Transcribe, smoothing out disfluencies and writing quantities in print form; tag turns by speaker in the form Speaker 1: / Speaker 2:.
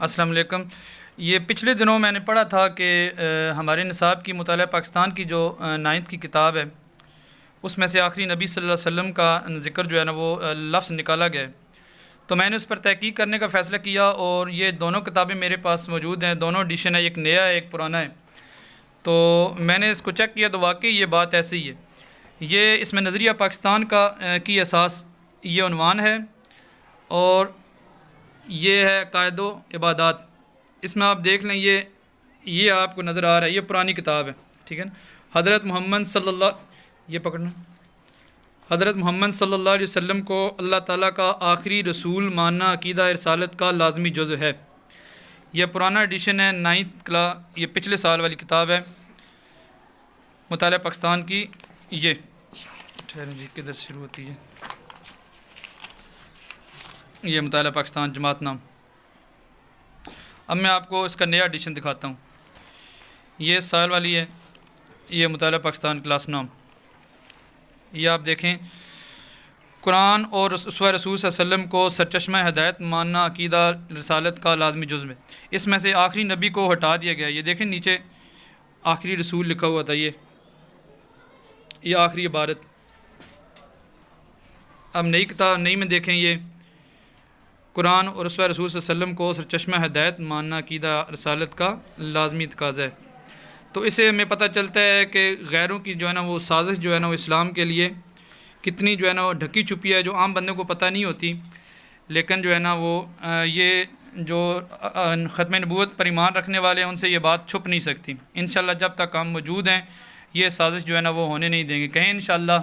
Speaker 1: السلام علیکم۔ یہ پچھلے دنوں میں نے پڑھا تھا کہ ہمارے نصاب کی مطالعہ پاکستان کی جو 9th کی کتاب ہے اس میں سے آخری نبی صلی اللہ علیہ وسلم کا ذکر جو ہے نا وہ لفظ نکالا گیا ہے، تو میں نے اس پر تحقیق کرنے کا فیصلہ کیا اور یہ دونوں کتابیں میرے پاس موجود ہیں، دونوں ایڈیشن ہے، ایک نیا ہے ایک پرانا ہے۔ تو میں نے اس کو چیک کیا تو واقعی یہ بات ایسے ہی ہے۔ یہ اس میں نظریہ پاکستان کا کی اساس یہ عنوان ہے اور یہ ہے عقائد و عبادات۔ اس میں آپ دیکھ لیں یہ آپ کو نظر آ رہا ہے، یہ پرانی کتاب ہے، ٹھیک ہے نا۔ حضرت محمد صلی اللہ علیہ وسلم کو اللہ تعالیٰ کا آخری رسول ماننا عقیدہ رسالت کا لازمی جزء ہے۔ یہ پرانا ایڈیشن ہے 9th کا، یہ پچھلے سال والی کتاب ہے مطالعہ پاکستان کی۔ یہ ٹھہریں جی، کدھر شروع ہوتی ہے؟ یہ مطالعہ پاکستان جماعت نام۔ اب میں آپ کو اس کا نیا ایڈیشن دکھاتا ہوں۔ یہ اس سال والی ہے، یہ مطالعہ پاکستان کلاس نام۔ یہ آپ دیکھیں، قرآن اور اسوہ رسول صلی اللہ علیہ وسلم کو سرچشمہ ہدایت ماننا عقیدہ رسالت کا لازمی جزء ہے۔ اس میں سے آخری نبی کو ہٹا دیا گیا۔ یہ دیکھیں نیچے آخری رسول لکھا ہوا تھا، یہ آخری عبارت۔ اب نئی کتاب نئی میں دیکھیں، یہ قرآن اور اسوہ رسول صلی اللہ علیہ وسلم کو سرچشمہ ہدایت ماننا عقیدہ رسالت کا لازمی تقاضا ہے۔ تو اسے ہمیں پتہ چلتا ہے کہ غیروں کی جو ہے نا وہ سازش جو ہے نا وہ اسلام کے لیے کتنی جو ہے نا وہ ڈھکی چھپی ہے، جو عام بندے کو پتہ نہیں ہوتی، لیکن جو ہے نا وہ یہ جو ختم نبوت پر ایمان رکھنے والے ہیں ان سے یہ بات چھپ نہیں سکتی۔ انشاءاللہ جب تک ہم موجود ہیں یہ سازش جو ہے نا وہ ہونے نہیں دیں گے۔ کہیں انشاءاللہ۔